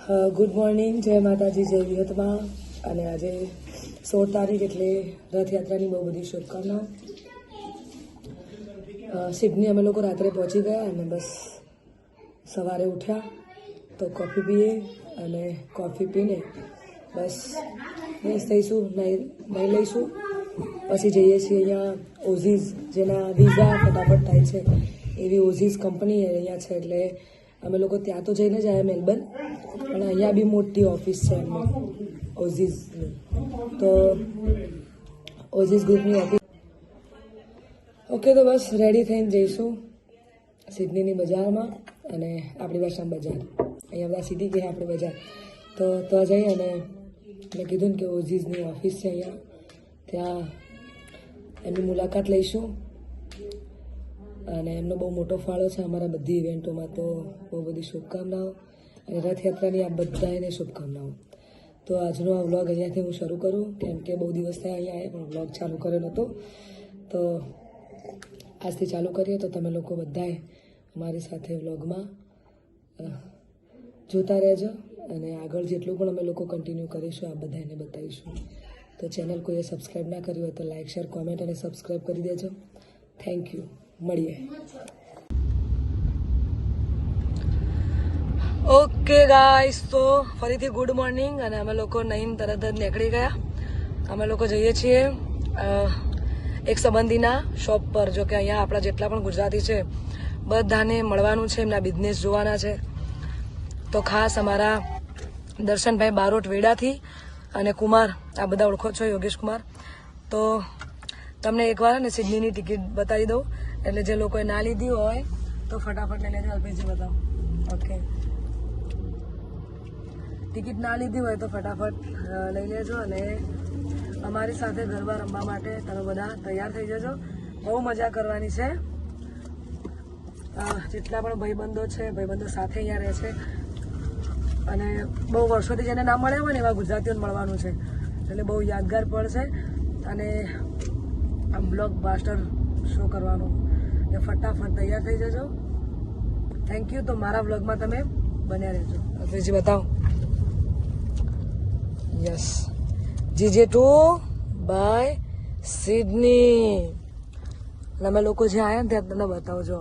Good morning, જય માતાજી, જય વિહતમાં. અને આજે 16 તારીખ એટલે રથયાત્રાની બહુ બધી શુભકામનાઓ. સિડની અમે લોકો રાત્રે પહોંચી ગયા અને બસ સવારે ઉઠ્યા તો કોફી પીએ અને કોફી પીને બસ ફ્રેશ થઈશું, નાહી લઈશું. પછી જઈએ છીએ અહીંયા ઓઝીઝ, જેના વિઝા ફટાફટ થાય છે એવી ઓઝીઝ કંપની અહીંયા છે. એટલે અમે લોકો ત્યાં તો જઈને જ આવ્યા મેલબર્ન, પણ અહીંયા બી મોટી ઓફિસ છે એમની ઓઝીઝની. તો ઓઝીઝ ગ્રુપની ઓફિસ. ઓકે, તો બસ રેડી થઈને જઈશું સિડનીની બજારમાં, અને આપણી ભાષામાં બજાર, અહીંયા બધા સિટી કહે આપણે બજાર. તો જઈ અને મેં કીધું ને કે ઓઝીઝની ઓફિસ છે અહીંયા, ત્યાં એમની મુલાકાત લઈશું. અને એમનો બહુ મોટો ફાળો છે અમારા બધી ઇવેન્ટોમાં. તો બહુ બધી શુભકામનાઓ અને રથયાત્રાની આ બધાને શુભકામનાઓ. તો આજનો આ વ્લોગ અહીંયાથી હું શરૂ કરું, કેમ કે બહુ દિવસ થયા અહીંયા આવ્યા પણ વ્લોગ ચાલુ કર્યો નહોતો. તો આજથી ચાલુ કરીએ. તો તમે લોકો બધાએ અમારી સાથે વ્લોગમાં જોતા રહેજો, અને આગળ જેટલું પણ અમે લોકો કન્ટિન્યુ કરીશું આ બધાને બતાવીશું. તો ચેનલ કોઈએ સબસ્ક્રાઈબ ના કર્યું હોય તો લાઇક, શેર, કોમેન્ટ અને સબસ્ક્રાઈબ કરી દેજો. Thank you. મળીએ. ઓકે ગાઈસ, તો ફરીથી ગુડ મોર્નિંગ. અને અમે લોકો નહીં તરત જ નીકળી ગયા. અમે લોકો જઈએ છીએ એક સંબંધીના શોપ પર. જો કે અહીંયા આપણા જેટલા પણ ગુજરાતી છે બધાને મળવાનું છે, એમના બિઝનેસ જોવાના છે. તો ખાસ અમારા દર્શનભાઈ બારોટ વેડાથી અને કુમાર, આ બધા ઓળખો છો, યોગેશ કુમાર. તો તમને એકવાર ને સિડનીની ટિકિટ બતાવી દઉં, એટલે જે લોકોએ ના લીધી હોય તો ફટાફટ લઈ લેજો. અલ્પેશજી બતાવો. ઓકે, ટિકિટ ના લીધી હોય તો ફટાફટ લઈ લેજો. અને અમારી સાથે ગરબા રમવા માટે તમે બધા તૈયાર થઈ જજો. બહુ મજા કરવાની છે. જેટલા પણ ભાઈબંધો છે, ભાઈબંધો સાથે અહીંયા રહે છે, અને બહુ વર્ષોથી જેને ના મળ્યા હોય ને એવા ગુજરાતીઓને મળવાનું છે. એટલે બહુ યાદગાર પડશે. અને આમ બ્લોક બાસ્ટર શો કરવાનું, એટલે ફટાફટ તૈયાર થઈ જજો. Thank you. તો મારા બ્લોગમાં તમે બન્યા રહેજો. અલ્પેશજી બતાવો. Yes, GJ2 by Sydney. અમે લોકો જ્યાં આવ્યા ને ત્યાં તમને બતાવજો.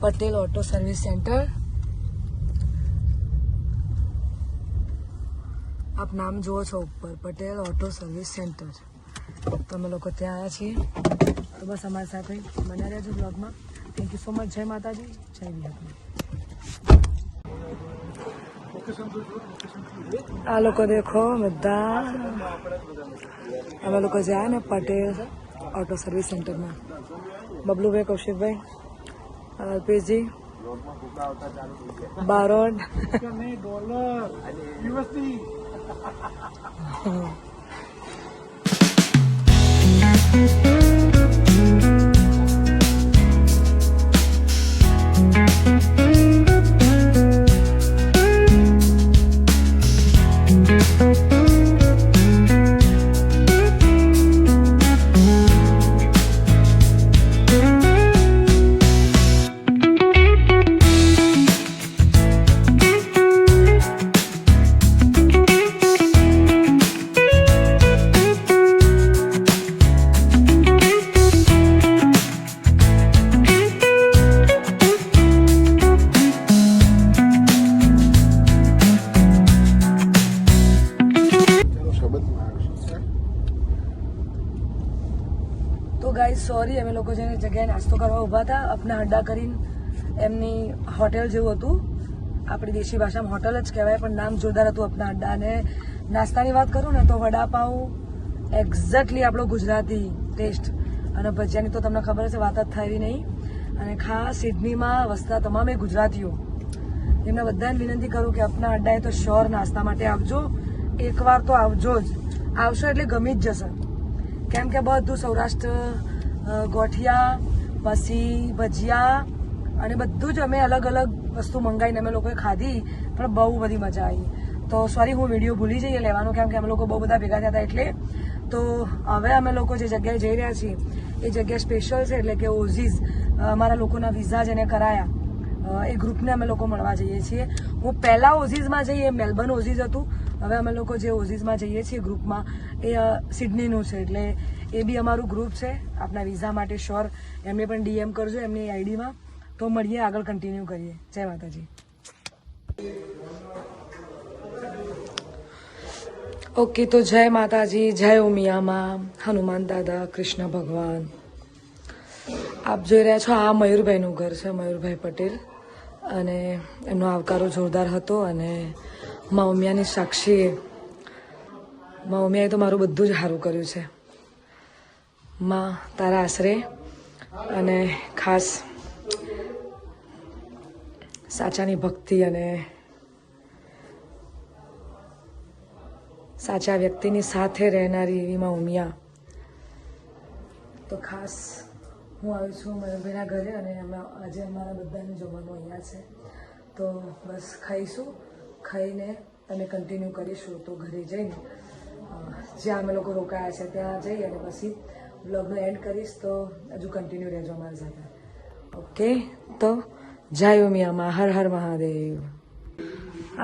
Patel auto service centre. આપ નામ જુઓ છો ઉપર, પટેલ ઓટો સર્વિસ સેન્ટર. તો અમે લોકો ત્યાં આવ્યા છીએ. તો બસ અમારી સાથે બન્યા રહેજો બ્લોગમાં. Thank you so much. જય માતાજી, જય વિહતમાં. આ લોકો દેખો બધા, અમે લોકો જાય ને પટેલ ઓટો સર્વિસ સેન્ટરમાં. બબલુભાઈ, કૌશિકભાઈ, અલ્પેશજી, બારોટ. સોરી, અમે લોકો જેને જગ્યાએ નાસ્તો કરવા ઊભા હતા, અપના અડ્ડા કરીને. એમની હોટેલ જેવું હતું, આપણી દેશી ભાષામાં હોટલ જ કહેવાય, પણ નામ જોરદાર હતું અપના અડ્ડા. અને નાસ્તાની વાત કરું ને તો વડાપાઉં એક્ઝેક્ટલી આપણો ગુજરાતી ટેસ્ટ, અને ભજીયાની તો તમને ખબર છે, વાત જ થાય નહીં. અને ખાસ સિડનીમાં વસતા તમામે ગુજરાતીઓ, એમને બધાને વિનંતી કરું કે અપના અડ્ડાએ તો શ્યોર નાસ્તા માટે આવજો. એકવાર તો આવજો જ. આવશો એટલે ગમી જ જશે, કેમ કે બધું સૌરાષ્ટ્ર ગોઠિયા, પછી ભજીયા અને બધું જ અમે અલગ અલગ વસ્તુ મંગાવીને અમે લોકોએ ખાધી, પણ બહુ બધી મજા આવી. તો સોરી, હું વિડીયો ભૂલી જઈએ લેવાનું, કેમ કે અમે લોકો બહુ બધા ભેગા થયા હતા એટલે. તો હવે અમે લોકો જે જગ્યાએ જઈ રહ્યા છીએ એ જગ્યા સ્પેશિયલ છે, એટલે કે ઓઝીઝ. અમારા લોકોના વિઝા જેને કરાયા એ ગ્રુપને અમે લોકો મળવા જઈએ છીએ. હું પહેલાં ઓઝીઝમાં જઈએ, મેલબર્ન ઓઝીઝ હતું. હવે અમે લોકો જે ઓઝીઝમાં જઈએ છીએ ગ્રુપમાં એ સિડનીનું છે, એટલે એ બી અમારું ગ્રુપ છે આપણા વિઝા માટે. શ્યોર એમને પણ DM કરજો એમની આઈડીમાં. તો મળીએ, આગળ કન્ટિન્યુ કરીએ. જય માતાજી. ઓકે, તો જય માતાજી, જય ઉમિયામાં, હનુમાન દાદા, કૃષ્ણ ભગવાન. આપ જોઈ રહ્યા છો આ મયુરભાઈનું ઘર છે, મયુરભાઈ પટેલ, અને એમનો આવકારો જોરદાર હતો. અને મા ઉમિયાની સાક્ષીએ, મા ઉમિયાએ તો મારું બધું જ સારું કર્યું છે. માં તારા આશરે, અને ખાસ સાચાની ભક્તિ અને સાચા વ્યક્તિની સાથે રહેનારી એવી માં ઉમિયા. તો ખાસ હું આવી છું મયુરભાઈના ઘરે, અને આજે અમારા બધાને જમવાનું અહીંયા છે. તો બસ ખાઈશું, ખાઈને અમે કન્ટિન્યુ કરીશું. તો ઘરે જઈને જ્યાં અમે લોકો રોકાયા છે ત્યાં જઈ અને પછી બ્લોગનો એન્ડ કરીશ. તો હજુ કન્ટિન્યુ રહેજો અમારી સાથે. ઓકે, તો જય ઉમિયામાં, હર હર મહાદેવ.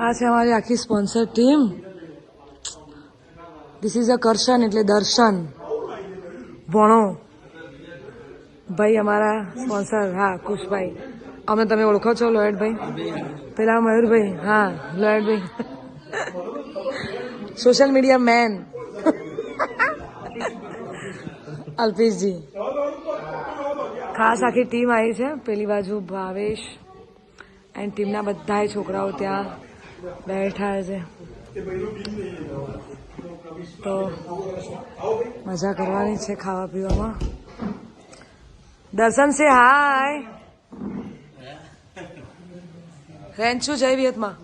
આ છે અમારી આખી sponsor team. This is a Karshan એટલે દર્શન ભણો ભાઈ અમારા સ્પોન્સર. હા, કુશભાઈ, અમે તમે ઓળખો છો લોયડભાઈ, પેલા મયુરભાઈ. હા, લોયડભાઈ સોશિયલ મીડિયા મેન. અલ્પેશજી, ખાસ આખી ટીમ આવી છે. પેલી બાજુ ભાવેશ એન્ડ ટીમના બધા છોકરાઓ ત્યાં બેઠા છે. તો મજા કરવાની છે ખાવા પીવામાં. દર્શન છે હાય. રેન્ચુ જય વિયતમાં.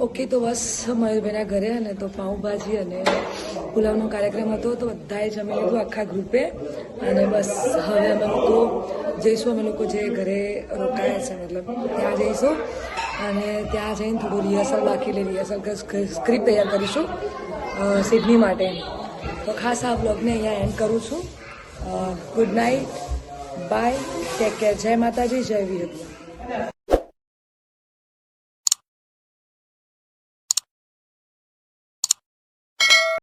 ઓકે, તો બસ મયુરભાઈના ઘરે, અને તો પાઉંભાજી અને પુલાવનો કાર્યક્રમ હતો. તો બધાએ જમી લીધું આખા ગ્રુપે. અને બસ હવે અમે લોકો જઈશું, અમે લોકો જે ઘરે રોકાયા છે મતલબ ત્યાં જઈશું. અને ત્યાં જઈને થોડું રિહર્સલ બાકી રિહર્સલ સ્ક્રિપ્ટ તૈયાર કરીશું સિડની માટે. તો ખાસ આ બ્લોગને અહીંયા એન્ડ કરું છું. Good night, bye, take care. જય માતાજી, જય વિયતનામ.